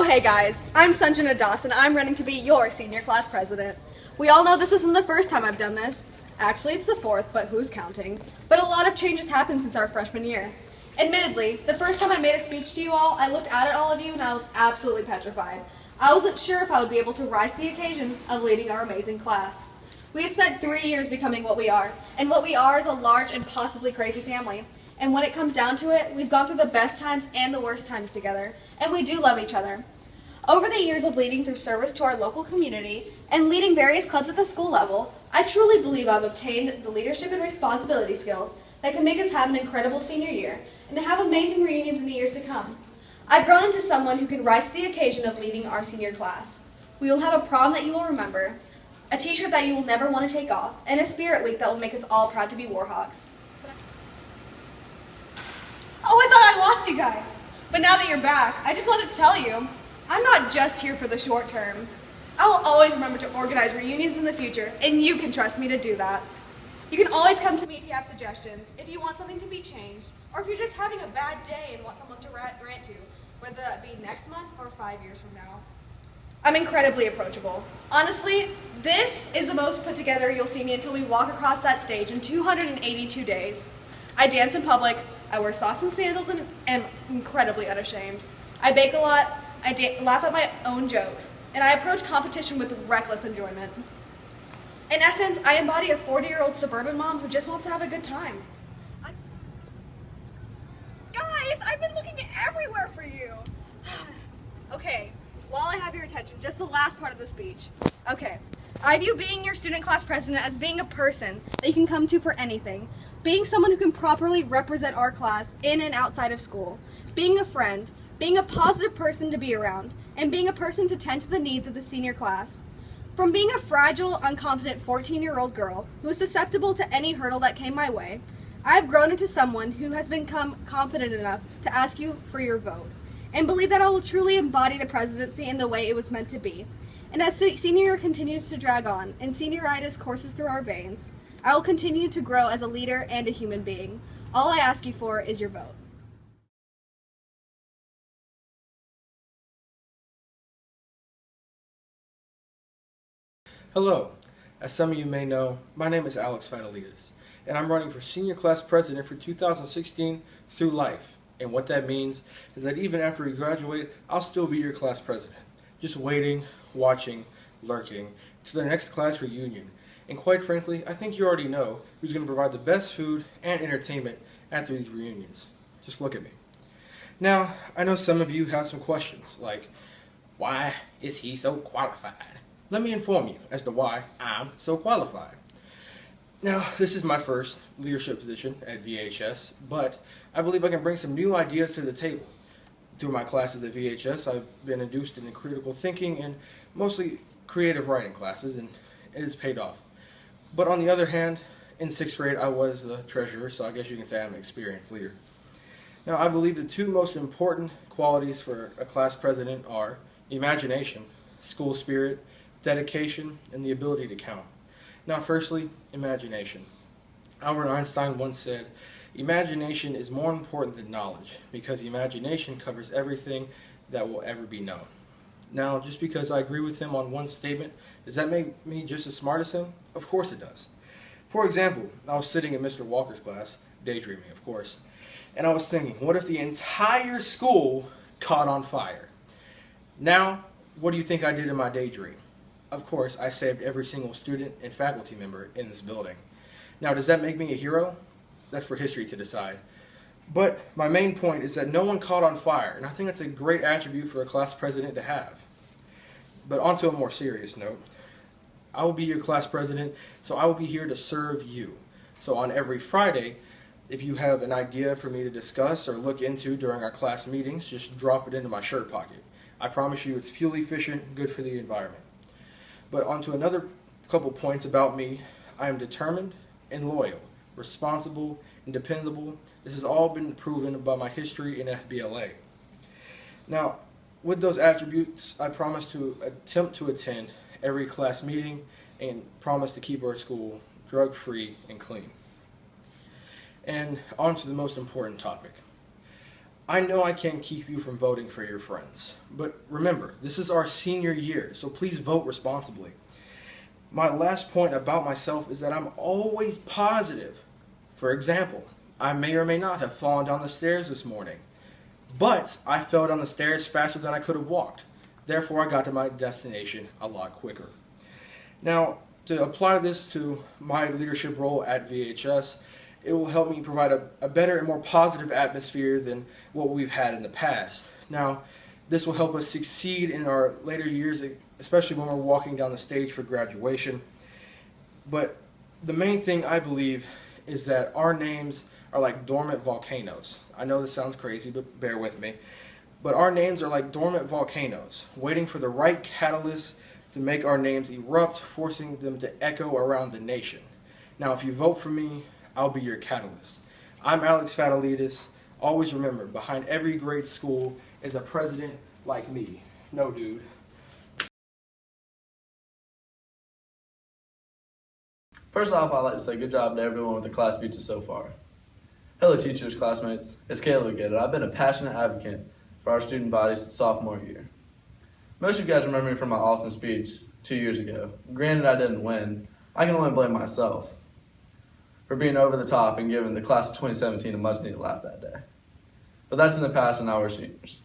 Oh hey guys, I'm Sanjana Das and I'm running to be your senior class president. We all know this isn't the first time I've done this. Actually, it's the fourth, but who's counting? But a lot of changes happened since our freshman year. Admittedly, the first time I made a speech to you all, I looked out at all of you and I was absolutely petrified. I wasn't sure if I would be able to rise to the occasion of leading our amazing class. We have spent 3 years becoming what we are, and what we are is a large and possibly crazy family. And when it comes down to it, we've gone through the best times and the worst times together, and we do love each other. Over the years of leading through service to our local community and leading various clubs at the school level, I truly believe I've obtained the leadership and responsibility skills that can make us have an incredible senior year and to have amazing reunions in the years to come. I've grown into someone who can rise to the occasion of leading our senior class. We will have a prom that you will remember, a t-shirt that you will never want to take off, and a spirit week that will make us all proud to be Warhawks. Oh, I thought I lost you guys. But now that you're back, I just wanted to tell you, I'm not just here for the short term. I will always remember to organize reunions in the future, and you can trust me to do that. You can always come to me if you have suggestions, if you want something to be changed, or if you're just having a bad day and want someone to rant to, whether that be next month or 5 years from now. I'm incredibly approachable. Honestly, this is the most put together you'll see me until we walk across that stage in 282 days. I dance in public, I wear socks and sandals, and am incredibly unashamed. I bake a lot, I laugh at my own jokes, and I approach competition with reckless enjoyment. In essence, I embody a 40-year-old suburban mom who just wants to have a good time. Guys, I've been looking everywhere for you. Okay, while I have your attention, just the last part of the speech. Okay, I view being your student class president as being a person that you can come to for anything, being someone who can properly represent our class in and outside of school, being a friend, being a positive person to be around, and being a person to tend to the needs of the senior class. From being a fragile, unconfident 14-year-old girl who is susceptible to any hurdle that came my way, I've grown into someone who has become confident enough to ask you for your vote, and believe that I will truly embody the presidency in the way it was meant to be. And as senior year continues to drag on and senioritis courses through our veins, I will continue to grow as a leader and a human being. All I ask you for is your vote. Hello. As some of you may know, my name is Alex Fatalides, and I'm running for senior class president for 2016 through life. And what that means is that even after we graduate, I'll still be your class president, just waiting, watching, lurking, to the next class reunion. And quite frankly, I think you already know who's going to provide the best food and entertainment after these reunions. Just look at me. Now, I know some of you have some questions, like, why is he so qualified? Let me inform you as to why I'm so qualified. Now, this is my first leadership position at VHS, but I believe I can bring some new ideas to the table. Through my classes at VHS, I've been induced in critical thinking and mostly creative writing classes, and it's paid off. But on the other hand, in 6th grade, I was the treasurer, so I guess you can say I'm an experienced leader. Now, I believe the two most important qualities for a class president are imagination, school spirit, dedication, and the ability to count. Now, firstly, imagination. Albert Einstein once said, "Imagination is more important than knowledge, because imagination covers everything that will ever be known." Now, just because I agree with him on one statement, does that make me just as smart as him? Of course it does. For example, I was sitting in Mr. Walker's class, daydreaming, of course, and I was thinking, what if the entire school caught on fire? Now, what do you think I did in my daydream? Of course, I saved every single student and faculty member in this building. Now, does that make me a hero? That's for history to decide. But my main point is that no one caught on fire, and I think that's a great attribute for a class president to have. But on to a more serious note. I will be your class president, so I will be here to serve you. So on every Friday, if you have an idea for me to discuss or look into during our class meetings, just drop it into my shirt pocket. I promise you it's fuel efficient, good for the environment. But on to another couple points about me. I am determined and loyal, responsible and dependable. This has all been proven by my history in FBLA. Now, with those attributes, I promise to attempt to attend every class meeting and promise to keep our school drug-free and clean. And on to the most important topic. I know I can't keep you from voting for your friends, but remember, this is our senior year, so please vote responsibly. My last point about myself is that I'm always positive. For example, I may or may not have fallen down the stairs this morning, but I fell down the stairs faster than I could have walked. Therefore, I got to my destination a lot quicker. Now, to apply this to my leadership role at VHS, it will help me provide a better and more positive atmosphere than what we've had in the past. Now, this will help us succeed in our later years, especially when we're walking down the stage for graduation. But the main thing I believe is that our names are like dormant volcanoes. I know this sounds crazy, but bear with me. But our names are like dormant volcanoes, waiting for the right catalyst to make our names erupt, forcing them to echo around the nation. Now, if you vote for me, I'll be your catalyst. I'm Alex Fatalides. Always remember, behind every great school is a president like me. No, dude. First off, I'd like to say good job to everyone with the class speeches so far. Hello teachers, classmates, it's Caleb again, and I've been a passionate advocate for our student body since sophomore year. Most of you guys remember me from my awesome speech 2 years ago. Granted I didn't win, I can only blame myself for being over the top and giving the class of 2017 a much needed laugh that day. But that's in the past and now we're seniors.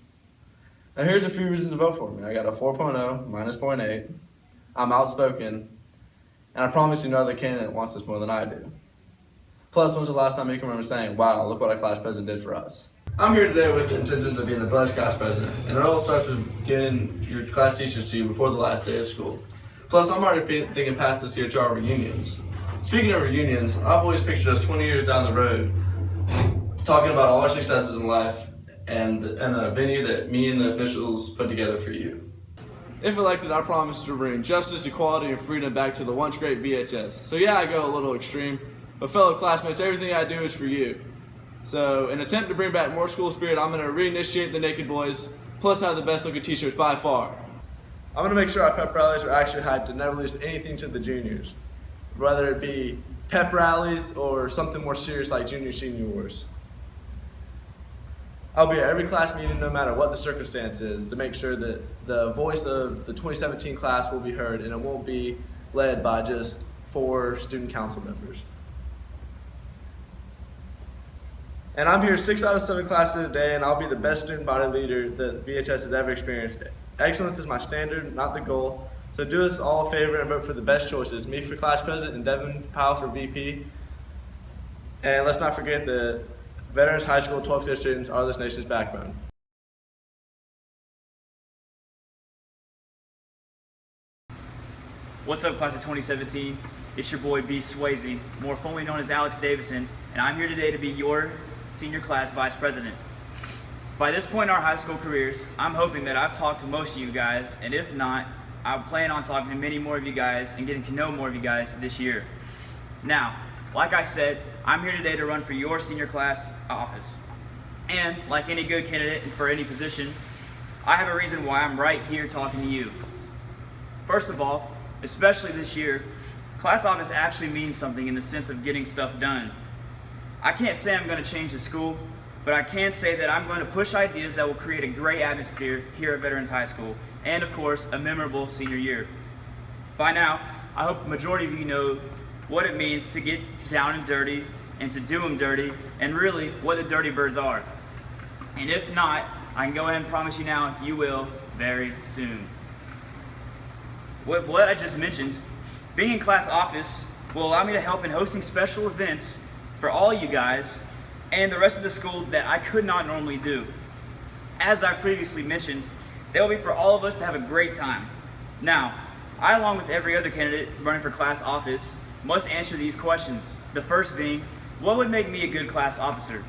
Now here's a few reasons to vote for me. I got a 4.0 minus 0.8, I'm outspoken, and I promise you no other candidate wants this more than I do. Plus, when's the last time you can remember saying, wow, look what our class president did for us? I'm here today with the intention of being the best class president, and it all starts with getting your class teachers to you before the last day of school. Plus, I'm already thinking past this year to our reunions. Speaking of reunions, I've always pictured us 20 years down the road talking about all our successes in life and a venue that me and the officials put together for you. If elected, I promise to bring justice, equality, and freedom back to the once great VHS. So yeah, I go a little extreme, but fellow classmates, everything I do is for you. So in an attempt to bring back more school spirit, I'm going to reinitiate the Naked Boys, plus have the best looking t-shirts by far. I'm going to make sure our pep rallies are actually hyped and never lose anything to the juniors, whether it be pep rallies or something more serious like junior-senior wars. I'll be at every class meeting no matter what the circumstance is to make sure that the voice of the 2017 class will be heard and it won't be led by just 4 student council members. And I'm here 6 out of 7 classes a day, and I'll be the best student body leader that VHS has ever experienced. Excellence is my standard, not the goal. So do us all a favor and vote for the best choices. Me for class president and Devin Powell for VP. And let's not forget that Veterans High School 12th year students are this nation's backbone. What's up, class of 2017? It's your boy B. Swayze, more formally known as Alex Davison, and I'm here today to be your senior class vice president. By this point in our high school careers, I'm hoping that I've talked to most of you guys, and if not, I plan on talking to many more of you guys and getting to know more of you guys this year. Now, like I said, I'm here today to run for your senior class office. And like any good candidate for any position, I have a reason why I'm right here talking to you. First of all, especially this year, class office actually means something in the sense of getting stuff done. I can't say I'm going to change the school, but I can say that I'm going to push ideas that will create a great atmosphere here at Veterans High School, and of course, a memorable senior year. By now, I hope the majority of you know what it means to get down and dirty, and to do them dirty, and really what the dirty birds are. And if not, I can go ahead and promise you now, you will very soon. With what I just mentioned, being in class office will allow me to help in hosting special events for all you guys and the rest of the school that I could not normally do. As I've previously mentioned, they will be for all of us to have a great time. Now, I, along with every other candidate running for class office, must answer these questions. The first being, what would make me a good class officer?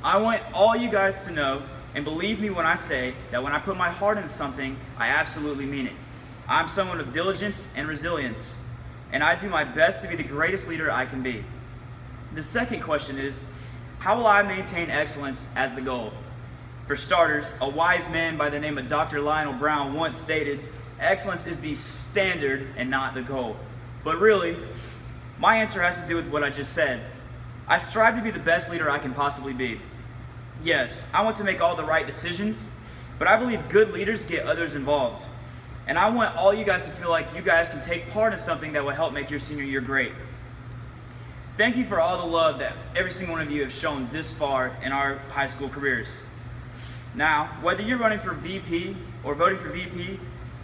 I want all you guys to know and believe me when I say that when I put my heart into something, I absolutely mean it. I'm someone of diligence and resilience, and I do my best to be the greatest leader I can be. The second question is, how will I maintain excellence as the goal? For starters, a wise man by the name of Dr. Lionel Brown once stated, excellence is the standard and not the goal. But really, my answer has to do with what I just said. I strive to be the best leader I can possibly be. Yes, I want to make all the right decisions, but I believe good leaders get others involved. And I want all you guys to feel like you guys can take part in something that will help make your senior year great. Thank you for all the love that every single one of you have shown this far in our high school careers. Now, whether you're running for VP or voting for VP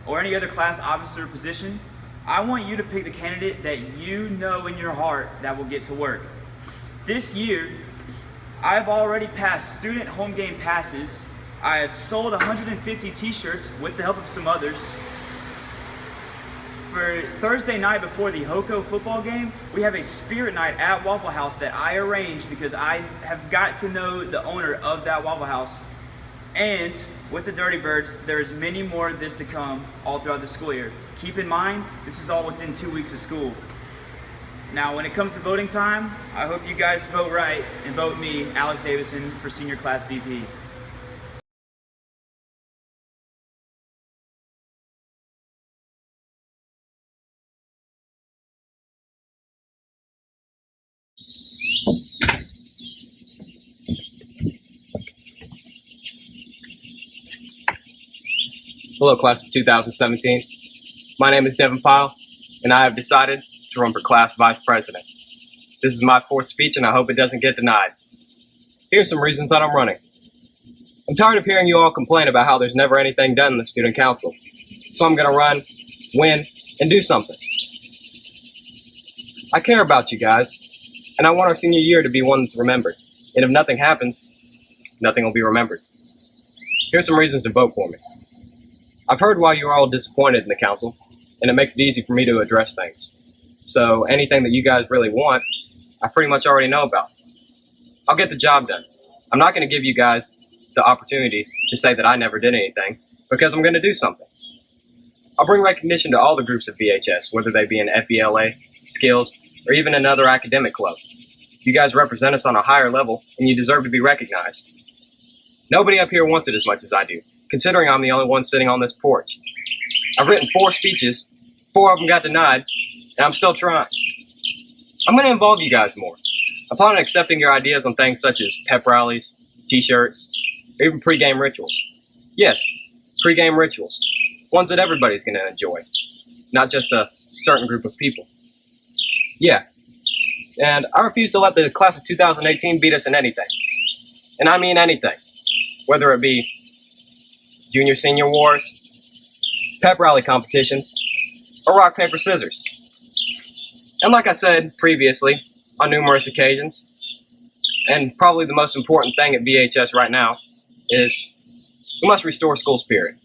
or any other class officer position, I want you to pick the candidate that you know in your heart that will get to work. This year, I've already passed student home game passes. I have sold 150 t-shirts with the help of some others. For Thursday night before the Hoko football game, we have a spirit night at Waffle House that I arranged because I have got to know the owner of that Waffle House. And with the Dirty Birds, there's many more of this to come all throughout the school year. Keep in mind, this is all within 2 weeks of school. Now, when it comes to voting time, I hope you guys vote right and vote me, Alex Davison, for senior class VP. Hello, class of 2017. My name is Devin Pyle, and I have decided to run for class vice president. This is my fourth speech, and I hope it doesn't get denied. Here are some reasons that I'm running. I'm tired of hearing you all complain about how there's never anything done in the student council. So I'm going to run, win, and do something. I care about you guys, and I want our senior year to be one that's remembered. And if nothing happens, nothing will be remembered. Here's some reasons to vote for me. I've heard why you're all disappointed in the council, and it makes it easy for me to address things. So anything that you guys really want, I pretty much already know about. I'll get the job done. I'm not going to give you guys the opportunity to say that I never did anything, because I'm going to do something. I'll bring recognition to all the groups of VHS, whether they be in FBLA, skills, or even another academic club. You guys represent us on a higher level, and you deserve to be recognized. Nobody up here wants it as much as I do, considering I'm the only one sitting on this porch. I've written 4 speeches, 4 of them got denied, and I'm still trying. I'm going to involve you guys more. Upon accepting your ideas on things such as pep rallies, t-shirts, or even pre-game rituals. Yes, pre-game rituals. Ones that everybody's going to enjoy, not just a certain group of people. Yeah, and I refuse to let the class of 2018 beat us in anything. And I mean anything. Whether it be junior senior wars, pep rally competitions, or rock, paper, scissors. And like I said previously, on numerous occasions, and probably the most important thing at VHS right now, is we must restore school spirit.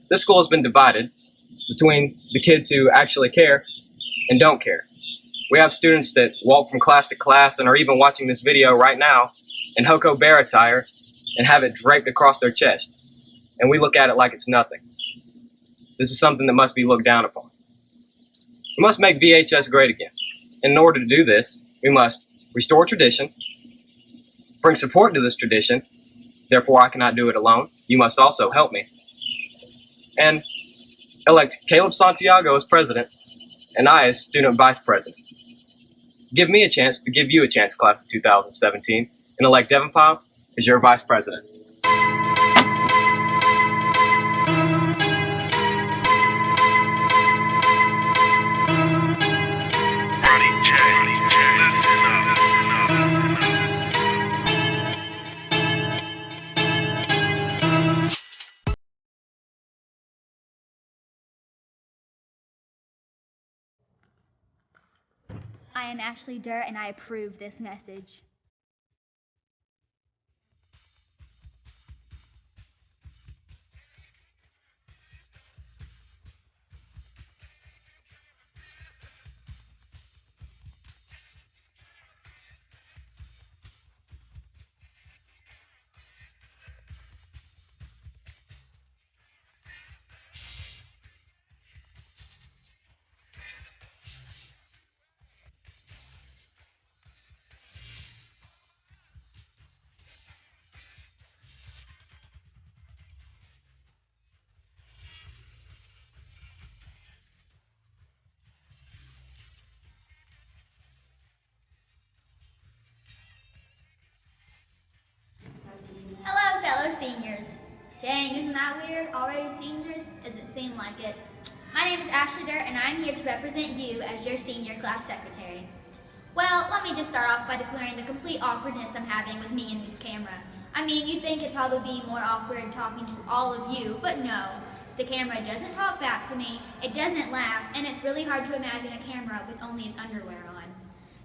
This school has been divided between the kids who actually care and don't care. We have students that walk from class to class and are even watching this video right now in Hoko Bear attire and have it draped across their chest. And we look at it like it's nothing. This is something that must be looked down upon. We must make VHS great again. And in order to do this, we must restore tradition, bring support to this tradition, therefore I cannot do it alone. You must also help me. And elect Caleb Santiago as president, and I as student vice president. Give me a chance to give you a chance, class of 2017, and elect Devin Pyle as your vice president. I am Ashley Durr, and I approve this message. weird, already seniors? Doesn't seem like it. My name is Ashley Durr, and I'm here to represent you as your senior class secretary. Well, let me just start off by declaring the complete awkwardness I'm having with me and this camera. I mean, you'd think it'd probably be more awkward talking to all of you, but no. The camera doesn't talk back to me, it doesn't laugh, and it's really hard to imagine a camera with only its underwear on.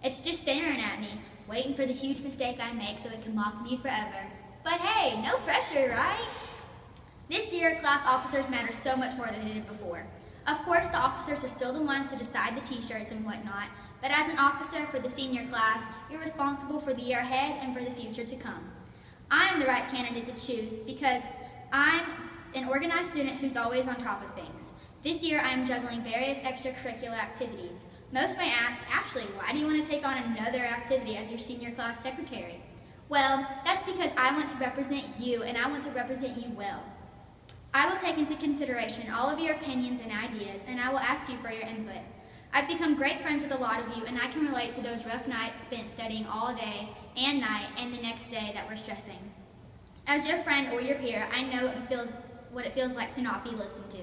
It's just staring at me, waiting for the huge mistake I make so it can mock me forever. But hey, no pressure, right? This year, class officers matter so much more than they did before. Of course, the officers are still the ones to decide the t-shirts and whatnot, but as an officer for the senior class, you're responsible for the year ahead and for the future to come. I'm the right candidate to choose because I'm an organized student who's always on top of things. This year, I'm juggling various extracurricular activities. Most may ask, Ashley, why do you want to take on another activity as your senior class secretary? Well, that's because I want to represent you, and I want to represent you well. I will take into consideration all of your opinions and ideas, and I will ask you for your input. I've become great friends with a lot of you, and I can relate to those rough nights spent studying all day and night and the next day that we're stressing. As your friend or your peer, I know what it feels like to not be listened to.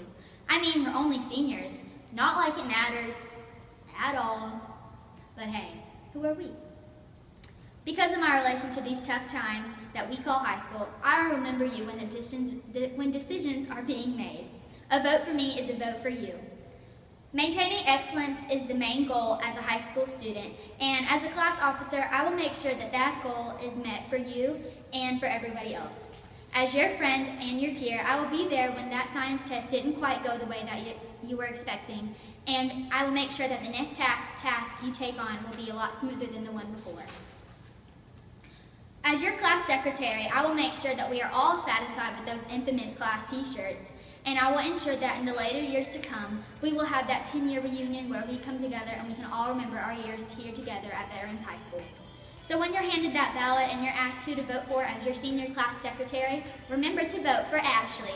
I mean, we're only seniors. Not like it matters at all. But hey, who are we? Because of my relation to these tough times that we call high school, I remember you when decisions are being made. A vote for me is a vote for you. Maintaining excellence is the main goal as a high school student, and as a class officer, I will make sure that that goal is met for you and for everybody else. As your friend and your peer, I will be there when that science test didn't quite go the way that you were expecting, and I will make sure that the next task you take on will be a lot smoother than the one before. As your class secretary, I will make sure that we are all satisfied with those infamous class t-shirts, and I will ensure that in the later years to come, we will have that 10-year reunion where we come together and we can all remember our years here together at Veterans High School. So when you're handed that ballot and you're asked who to vote for as your senior class secretary, remember to vote for Ashley.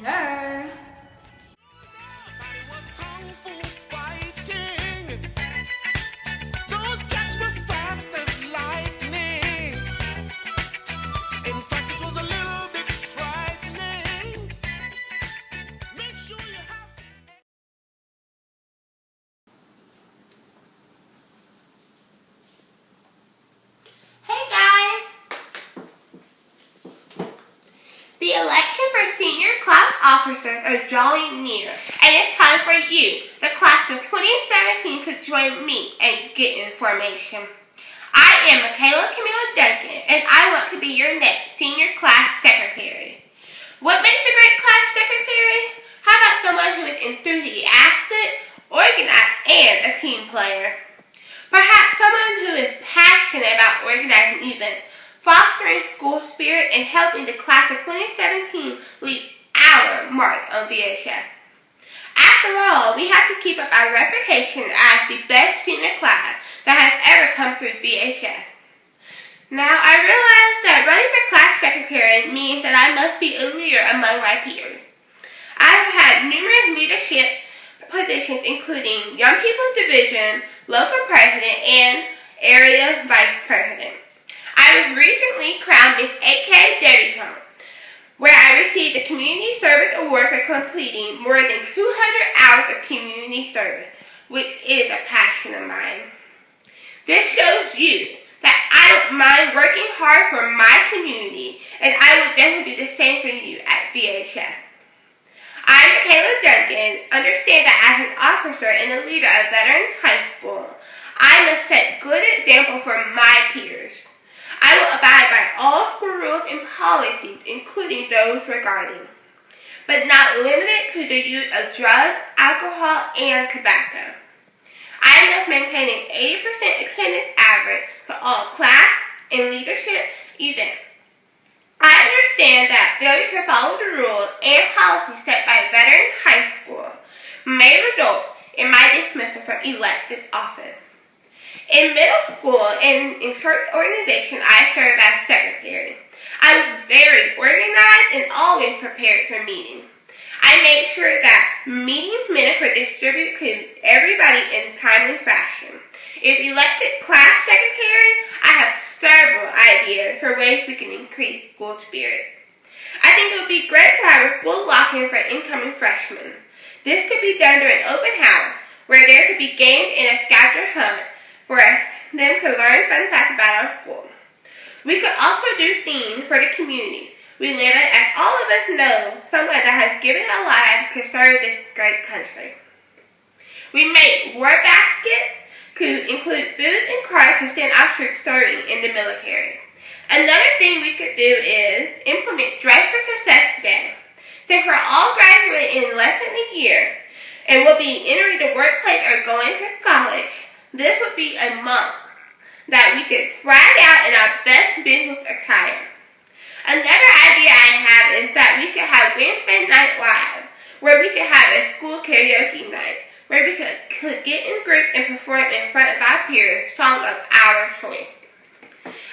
Durr! The election for senior class officers are drawing near, and it's time for you, the class of 2017, to join me and get information. I am Michaela Camila Duncan, and I want to be your next senior class secretary. What makes a great class secretary? How about someone who is enthusiastic, organized, and a team player? Perhaps someone who is passionate about organizing events, fostering school spirit, and helping the class of 2017 leave our mark on VHS. After all, we have to keep up our reputation as the best senior class that has ever come through VHS. Now, I realize that running for class secretary means that I must be a leader among my peers. I have had numerous leadership positions, including Young People's Division, Local President, and Area Vice President. I was recently crowned Miss AK Debutante, where I received the Community Service Award for completing more than 200 hours of community service, which is a passion of mine. This shows you that I don't mind working hard for my community, and I will definitely do the same for you at VHS. I'm Michaela Duncan. Understand that as an officer and a leader of Veterans High School, I must set good example for my peers. I will abide by all school rules and policies, including those regarding, but not limited to the use of drugs, alcohol, and tobacco. I must maintain an 80% attendance average for all class and leadership events. I understand that failure to follow the rules and policies set by Veterans High School may result in my dismissal from elected office. In middle school and in church organization, I served as secretary. I was very organized and always prepared for meetings. I made sure that meeting minutes were distributed to everybody in timely fashion. If elected class secretary, I have several ideas for ways we can increase school spirit. I think it would be great to have a full lock-in for incoming freshmen. This could be done during open house, where there could be games and a scavenger hunt for them to learn fun facts about our school. We could also do themes for the community we live in, as all of us know someone that has given their lives to serve this great country. We made war baskets to include food and cards to send our troops serving in the military. Another thing we could do is implement Dress for Success Day. Since we're all graduating in less than a year and will be entering the workplace or going to college, this would be a month that we could ride out in our best business attire. Another idea I have is that we could have Wednesday Night Live, where we could have a school karaoke night, where we could get in groups and perform in front of our peers songs of our choice.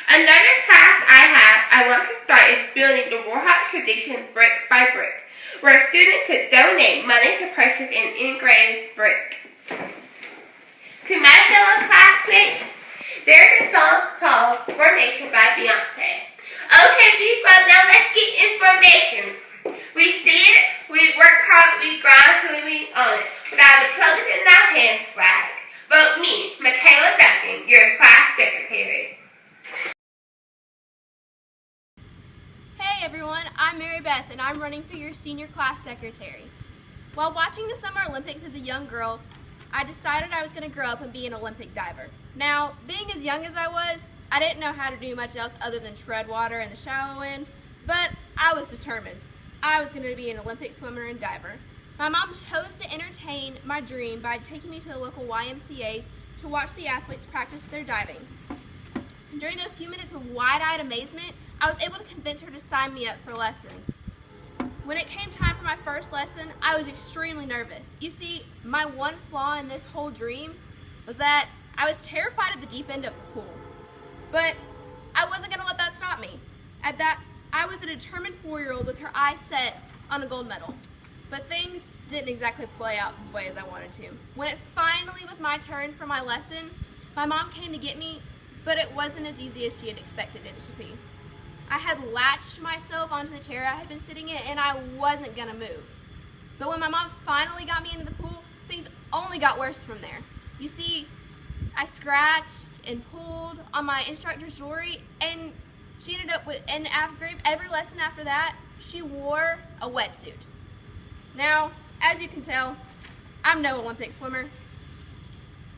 Another task I want to start is building the Warhawk tradition brick by brick, where students could donate money to purchase an engraved brick. To my fellow classmates, there's a song called Formation by Beyonce. Okay, people, now let's get information. We see it, we work hard, we grind till we own it. With our diplomas in our hands, brag. Vote me, Michaela Duncan, your class secretary. Hey everyone, I'm Mary Beth and I'm running for your senior class secretary. While watching the Summer Olympics as a young girl, I decided I was going to grow up and be an Olympic diver. Now, being as young as I was, I didn't know how to do much else other than tread water in the shallow end, but I was determined. I was going to be an Olympic swimmer and diver. My mom chose to entertain my dream by taking me to the local YMCA to watch the athletes practice their diving. During those few minutes of wide-eyed amazement, I was able to convince her to sign me up for lessons. When it came time for my first lesson, I was extremely nervous. You see, my one flaw in this whole dream was that I was terrified of the deep end of the pool. But I wasn't going to let that stop me. At that, I was a determined 4-year-old with her eyes set on a gold medal. But things didn't exactly play out this way as I wanted to. When it finally was my turn for my lesson, my mom came to get me, but it wasn't as easy as she had expected it to be. I had latched myself onto the chair I had been sitting in and I wasn't gonna move. But when my mom finally got me into the pool, things only got worse from there. You see, I scratched and pulled on my instructor's jewelry and she ended up with, and after every lesson after that, she wore a wetsuit. Now, as you can tell, I'm no Olympic swimmer,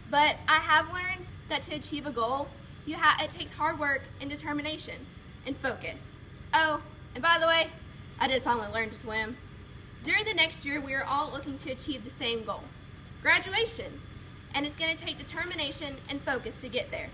but I have learned that to achieve a goal, it takes hard work and determination and focus. Oh, and by the way, I did finally learn to swim. During the next year, we are all looking to achieve the same goal, graduation, and it's going to take determination and focus to get there.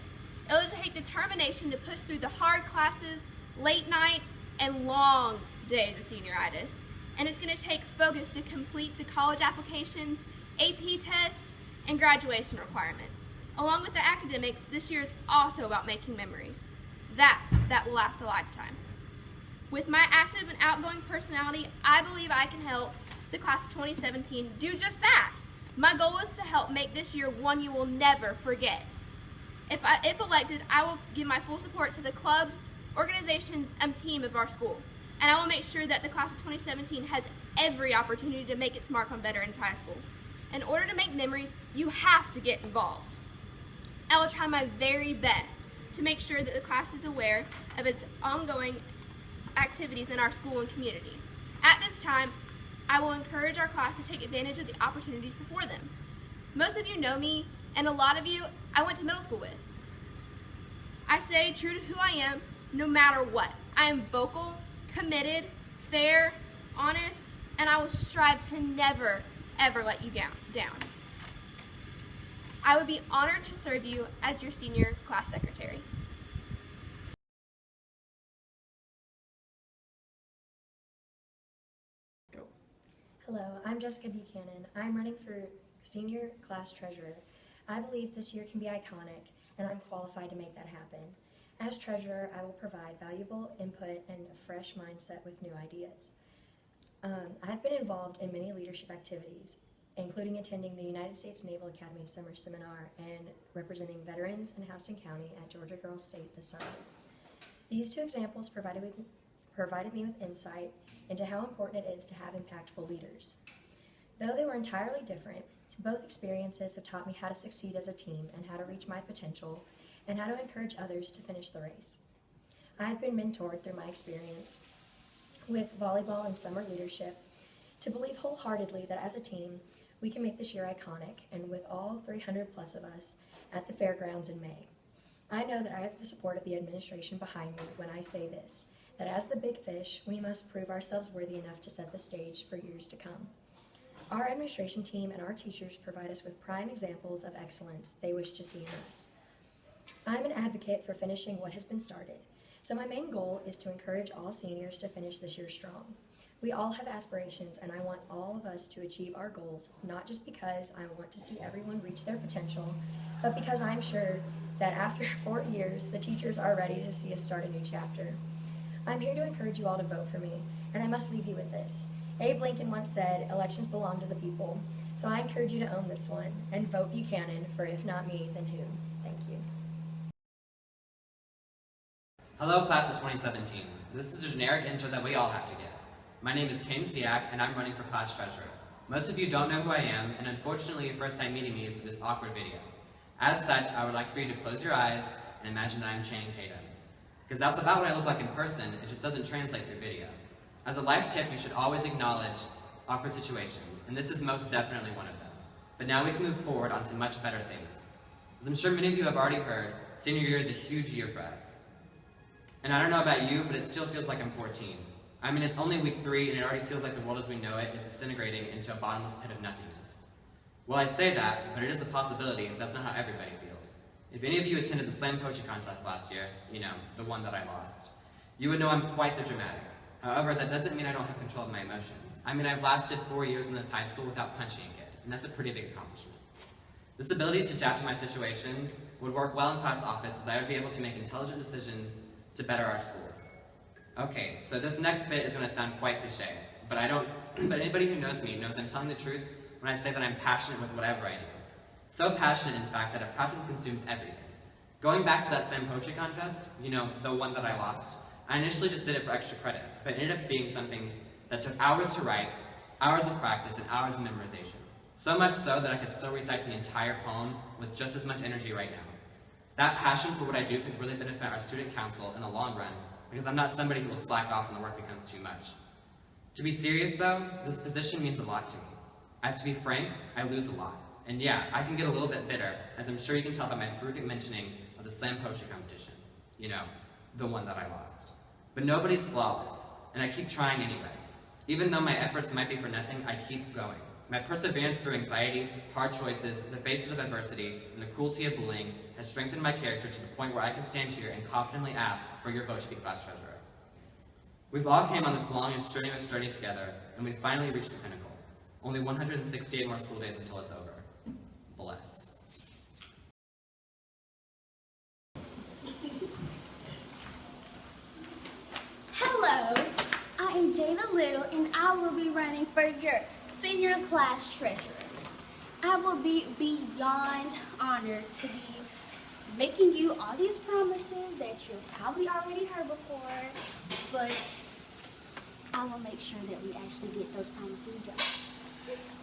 It'll take determination to push through the hard classes, late nights, and long days of senioritis. And it's going to take focus to complete the college applications, AP tests, and graduation requirements. Along with the academics, this year is also about making memories. That will last a lifetime. With my active and outgoing personality, I believe I can help the class of 2017 do just that. My goal is to help make this year one you will never forget. If elected, I will give my full support to the clubs, organizations, and team of our school. And I will make sure that the class of 2017 has every opportunity to make its mark on Veterans High School. In order to make memories, you have to get involved. I will try my very best to make sure that the class is aware of its ongoing activities in our school and community. At this time, I will encourage our class to take advantage of the opportunities before them. Most of you know me, and a lot of you I went to middle school with. I stay true to who I am no matter what. I am vocal, committed, fair, honest, and I will strive to never, ever let you down. I would be honored to serve you as your senior class secretary. Hello, I'm Jessica Buchanan. I'm running for senior class treasurer. I believe this year can be iconic, and I'm qualified to make that happen. As treasurer, I will provide valuable input and a fresh mindset with new ideas. I've been involved in many leadership activities, including attending the United States Naval Academy Summer Seminar and representing veterans in Houston County at Georgia Girls State this summer. These two examples provide provided me with insight into how important it is to have impactful leaders. Though they were entirely different, both experiences have taught me how to succeed as a team and how to reach my potential and how to encourage others to finish the race. I have been mentored through my experience with volleyball and summer leadership to believe wholeheartedly that as a team, we can make this year iconic, and with all 300 plus of us at the fairgrounds in May. I know that I have the support of the administration behind me when I say this, that as the big fish, we must prove ourselves worthy enough to set the stage for years to come. Our administration team and our teachers provide us with prime examples of excellence they wish to see in us. I'm an advocate for finishing what has been started, so my main goal is to encourage all seniors to finish this year strong. We all have aspirations, and I want all of us to achieve our goals, not just because I want to see everyone reach their potential, but because I'm sure that after 4 years, the teachers are ready to see us start a new chapter. I'm here to encourage you all to vote for me, and I must leave you with this. Abe Lincoln once said, "Elections belong to the people," so I encourage you to own this one and vote Buchanan for if not me, then who. Thank you. Hello, class of 2017. This is the generic intro that we all have to give. My name is Kane Siak, and I'm running for class treasurer. Most of you don't know who I am, and unfortunately your first time meeting me is through this awkward video. As such, I would like for you to close your eyes and imagine that I'm Channing Tatum. Because that's about what I look like in person, it just doesn't translate through video. As a life tip, you should always acknowledge awkward situations, and this is most definitely one of them. But now we can move forward onto much better things. As I'm sure many of you have already heard, senior year is a huge year for us. And I don't know about you, but it still feels like I'm 14. I mean, it's only week 3, and it already feels like the world as we know it is disintegrating into a bottomless pit of nothingness. Well, I say that, but it is a possibility that's not how everybody feels. If any of you attended the slam poetry contest last year, you know, the one that I lost, you would know I'm quite the dramatic. However, that doesn't mean I don't have control of my emotions. I mean, I've lasted 4 years in this high school without punching a kid, and that's a pretty big accomplishment. This ability to adapt to my situations would work well in class office, as I would be able to make intelligent decisions to better our school. Okay, so this next bit is going to sound quite cliche, but anybody who knows me knows I'm telling the truth when I say that I'm passionate with whatever I do. So passionate, in fact, that it practically consumes everything. Going back to that slam poetry contest, you know, the one that I lost, I initially just did it for extra credit, but it ended up being something that took hours to write, hours of practice, and hours of memorization. So much so that I could still recite the entire poem with just as much energy right now. That passion for what I do could really benefit our student council in the long run, because I'm not somebody who will slack off when the work becomes too much. To be serious though, this position means a lot to me. As to be frank, I lose a lot. And yeah, I can get a little bit bitter, as I'm sure you can tell by my frequent mentioning of the slam poetry competition. You know, the one that I lost. But nobody's flawless, and I keep trying anyway. Even though my efforts might be for nothing, I keep going. My perseverance through anxiety, hard choices, the faces of adversity, and the cruelty of bullying has strengthened my character to the point where I can stand here and confidently ask for your vote to be class treasurer. We've all came on this long and strenuous journey together, and we've finally reached the pinnacle. Only 168 more school days until it's over. Bless. Hello, I am Jada Little, and I will be running for your senior class treasurer. I will be beyond honored to be making you all these promises that you've probably already heard before, but I will make sure that we actually get those promises done.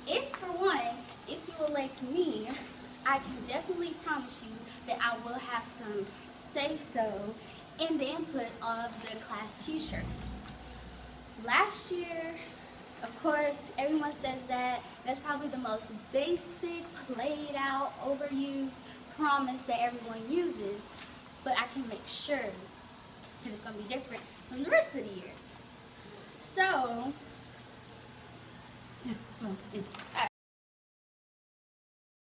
If, for one, if you elect me, I can definitely promise you that I will have some say-so in the input of the class t-shirts. Last year, of course, everyone says that that's probably the most basic, played out, overused promise that everyone uses, but I can make sure that it's going to be different from the rest of the years. So,